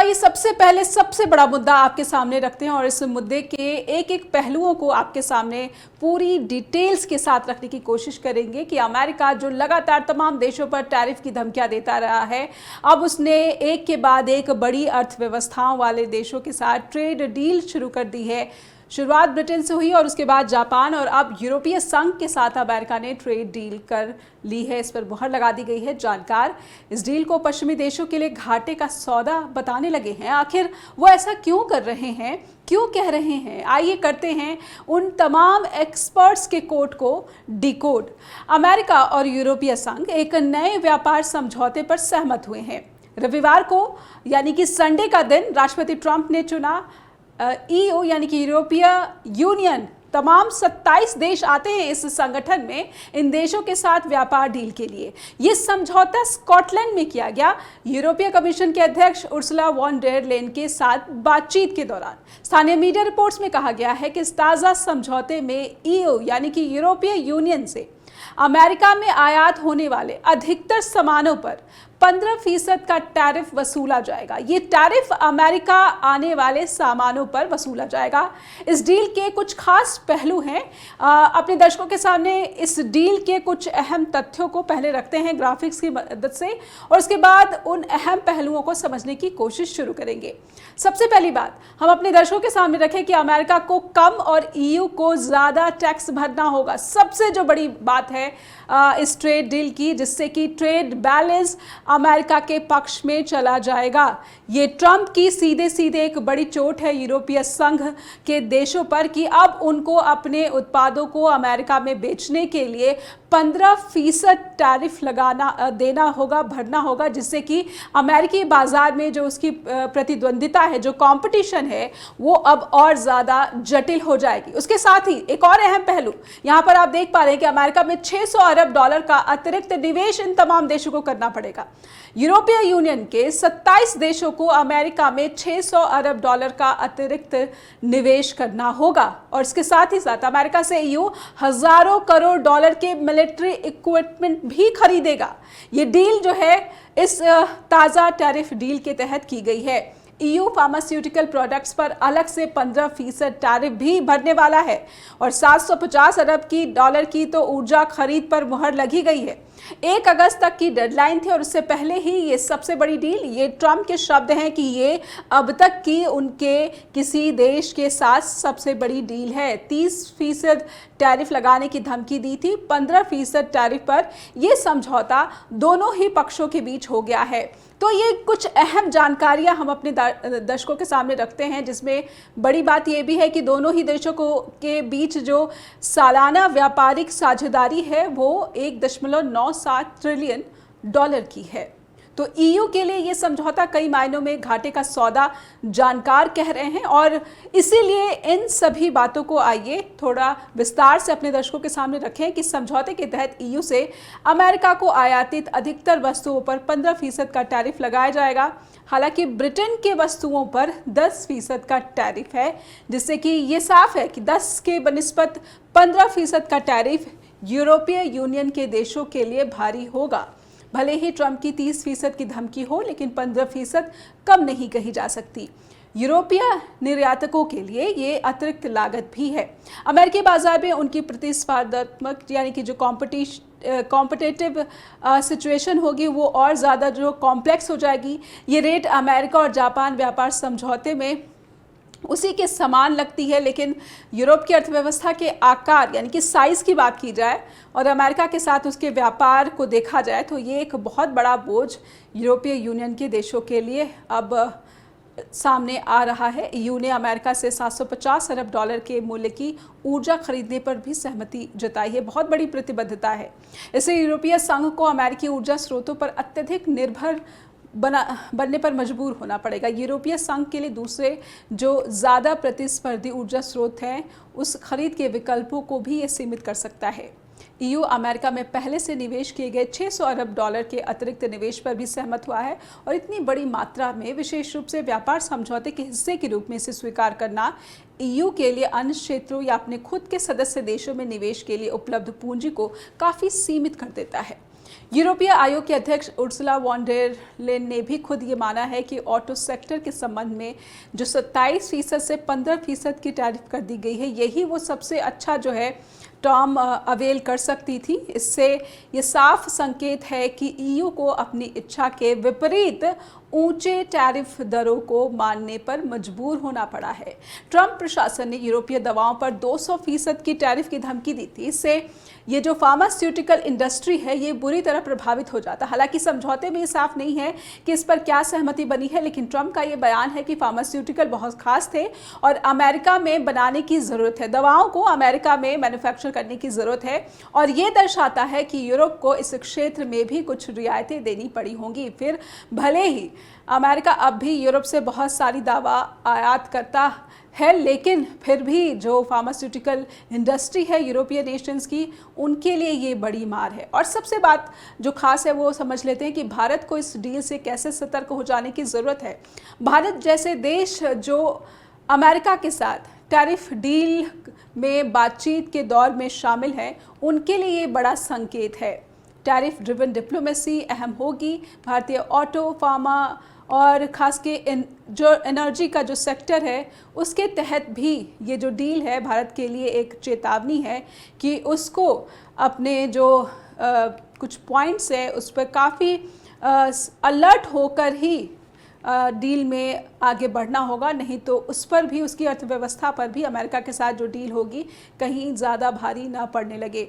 आइए सबसे पहले सबसे बड़ा मुद्दा आपके सामने रखते हैं और इस मुद्दे के एक एक पहलुओं को आपके सामने पूरी डिटेल्स के साथ रखने की कोशिश करेंगे कि अमेरिका जो लगातार तमाम देशों पर टैरिफ की धमकियां देता रहा है, अब उसने एक के बाद एक बड़ी अर्थव्यवस्थाओं वाले देशों के साथ ट्रेड डील शुरू कर दी है। शुरुआत ब्रिटेन से हुई और उसके बाद जापान और अब यूरोपीय संघ के साथ अमेरिका ने ट्रेड डील कर ली है। इस पर मुहर लगा दी गई है। जानकार इस डील को पश्चिमी देशों के लिए घाटे का सौदा बताने लगे हैं। आखिर वो ऐसा क्यों कर रहे हैं, क्यों कह रहे हैं? आइए करते हैं उन तमाम एक्सपर्ट्स के कोट को डिकोड। अमेरिका और यूरोपीय संघ एक नए व्यापार समझौते पर सहमत हुए हैं। रविवार को यानी कि संडे का दिन राष्ट्रपति ट्रंप ने चुना। ईयू यानी कि यूरोपीय यूनियन, तमाम 27 देश आते हैं इस संगठन में इन देशों के साथ व्यापार डील के लिए। ये समझौता स्कॉटलैंड में किया गया यूरोपीय कमीशन के अध्यक्ष उर्सुला वॉन डेर लेन के साथ बातचीत के दौरान। स्थानीय मीडिया रिपोर्ट्स में कहा गया है कि इस ताज़ा समझौते में ईयू यानी कि यूरोपीय यूनियन से अमेरिका में आयात होने वाले अधिकतर सामानों पर 15% का टैरिफ वसूला जाएगा। ये टैरिफ अमेरिका आने वाले सामानों पर वसूला जाएगा। इस डील के कुछ खास पहलू हैं। अपने दर्शकों के सामने इस डील के कुछ अहम तथ्यों को पहले रखते हैं ग्राफिक्स की मदद से और उसके बाद उन अहम पहलुओं को समझने की कोशिश शुरू करेंगे। सबसे पहली बात हम अपने दर्शकों के सामने रखें कि अमेरिका को कम और ईयू को ज़्यादा टैक्स भरना होगा। सबसे जो बड़ी बात है इस ट्रेड डील की, जिससे कि ट्रेड बैलेंस अमेरिका के पक्ष में चला जाएगा। ये ट्रंप की सीधे सीधे एक बड़ी चोट है यूरोपीय संघ के देशों पर कि अब उनको अपने उत्पादों को अमेरिका में बेचने के लिए 15% टैरिफ देना होगा, भरना होगा, जिससे कि अमेरिकी बाजार में जो उसकी प्रतिद्वंदिता है, जो कंपटीशन है, वो अब और ज़्यादा जटिल हो जाएगी। उसके साथ ही एक और अहम पहलू यहाँ पर आप देख पा रहे हैं कि अमेरिका में 600 अरब डॉलर का अतिरिक्त निवेश इन तमाम देशों को करना पड़ेगा। यूरोपीय यूनियन के 27 देशों को अमेरिका में 600 अरब डॉलर का अतिरिक्त निवेश करना होगा और इसके साथ ही साथ अमेरिका से ईयू हजारों करोड़ डॉलर के मिलिट्री इक्विपमेंट भी खरीदेगा। ये डील जो है इस ताज़ा टैरिफ डील के तहत की गई है। ईयू फार्मास्यूटिकल प्रोडक्ट्स पर अलग से 15% टैरिफ भी भरने वाला है और 750 अरब की डॉलर की तो ऊर्जा खरीद पर मुहर लगी गई है। 1 अगस्त तक की डेडलाइन थी और उससे पहले ही ये सबसे बड़ी डील, ये ट्रंप के शब्द हैं कि ये अब तक की उनके किसी देश के साथ सबसे बड़ी डील है। 30% टैरिफ लगाने की धमकी दी थी। 15% टैरिफ पर यह समझौता दोनों ही पक्षों के बीच हो गया है। तो ये कुछ अहम जानकारियां हम अपने दर्शकों के सामने रखते हैं, जिसमें बड़ी बात यह भी है कि दोनों ही देशों के बीच जो सालाना व्यापारिक साझेदारी है वो 1.97 ट्रिलियन डॉलर की है। तो ईयू के लिए ये समझौता कई मायनों में घाटे का सौदा जानकार कह रहे हैं और इसीलिए इन सभी बातों को आइए थोड़ा विस्तार से अपने दर्शकों के सामने रखें कि समझौते के तहत ईयू से अमेरिका को आयातित अधिकतर वस्तुओं पर 15% का टैरिफ लगाया जाएगा। हालांकि ब्रिटेन के वस्तुओं पर 10% का टैरिफ है, जिससे कि ये साफ है कि 10 के बनिस्बत 15% का टैरिफ यूरोपीय यूनियन के देशों के लिए भारी होगा। भले ही ट्रंप की 30% की धमकी हो, लेकिन 15% कम नहीं कही जा सकती। यूरोपीय निर्यातकों के लिए ये अतिरिक्त लागत भी है। अमेरिकी बाजार में उनकी प्रतिस्पर्धात्मक यानी कि जो कॉम्पिटिटिव सिचुएशन होगी वो और ज़्यादा जो कॉम्प्लेक्स हो जाएगी। ये रेट अमेरिका और जापान व्यापार समझौते में उसी के समान लगती है, लेकिन यूरोप की अर्थव्यवस्था के आकार यानी कि साइज़ की बात की जाए और अमेरिका के साथ उसके व्यापार को देखा जाए तो ये एक बहुत बड़ा बोझ यूरोपीय यूनियन के देशों के लिए अब सामने आ रहा है। ईयू ने अमेरिका से 750 अरब डॉलर के मूल्य की ऊर्जा खरीदने पर भी सहमति जताई है। बहुत बड़ी प्रतिबद्धता है। इससे यूरोपीय संघ को अमेरिकी ऊर्जा स्रोतों पर अत्यधिक निर्भर बनने पर मजबूर होना पड़ेगा। यूरोपीय संघ के लिए दूसरे जो ज़्यादा प्रतिस्पर्धी ऊर्जा स्रोत हैं उस खरीद के विकल्पों को भी ये सीमित कर सकता है। ईयू अमेरिका में पहले से निवेश किए गए 600 अरब डॉलर के अतिरिक्त निवेश पर भी सहमत हुआ है और इतनी बड़ी मात्रा में विशेष रूप से व्यापार समझौते के हिस्से के रूप में इसे स्वीकार करना ईयू के लिए अन्य क्षेत्रों या अपने खुद के सदस्य देशों में निवेश के लिए उपलब्ध पूंजी को काफ़ी सीमित कर देता है। यूरोपीय आयोग के अध्यक्ष उर्सुला वॉन डेर लेन ने भी खुद ये माना है कि ऑटो सेक्टर के संबंध में जो 27% से 15% की टैरिफ कर दी गई है, यही वो सबसे अच्छा जो है टर्म अवेल कर सकती थी। इससे ये साफ संकेत है कि ईयू को अपनी इच्छा के विपरीत ऊंचे टैरिफ दरों को मानने पर मजबूर होना पड़ा है। ट्रंप प्रशासन ने यूरोपीय दवाओं पर 200% की टैरिफ की धमकी दी थी। इससे ये जो फार्मास्यूटिकल इंडस्ट्री है ये बुरी तरह प्रभावित हो जाता। हालांकि समझौते में ये साफ नहीं है कि इस पर क्या सहमति बनी है, लेकिन ट्रंप का ये बयान है कि फार्मास्यूटिकल बहुत खास थे और अमेरिका में बनाने की ज़रूरत है, दवाओं को अमेरिका में मैन्युफैक्चर करने की ज़रूरत है। और ये दर्शाता है कि यूरोप को इस क्षेत्र में भी कुछ रियायतें देनी पड़ी होंगी। फिर भले ही अमेरिका अब भी यूरोप से बहुत सारी दवा आयात करता है, लेकिन फिर भी जो फार्मास्यूटिकल इंडस्ट्री है यूरोपियन नेशंस की, उनके लिए ये बड़ी मार है। और सबसे बात जो खास है वो समझ लेते हैं कि भारत को इस डील से कैसे सतर्क हो जाने की ज़रूरत है। भारत जैसे देश जो अमेरिका के साथ टैरिफ डील में बातचीत के दौर में शामिल है, उनके लिए ये बड़ा संकेत है। टैरिफ ड्रिवन डिप्लोमेसी अहम होगी। भारतीय ऑटो, फार्मा और खास के जो एनर्जी का जो सेक्टर है उसके तहत भी ये जो डील है भारत के लिए एक चेतावनी है कि उसको अपने जो कुछ पॉइंट्स है उस पर काफ़ी अलर्ट होकर ही डील में आगे बढ़ना होगा, नहीं तो उस पर भी, उसकी अर्थव्यवस्था पर भी अमेरिका के साथ जो डील होगी कहीं ज़्यादा भारी ना पड़ने लगे।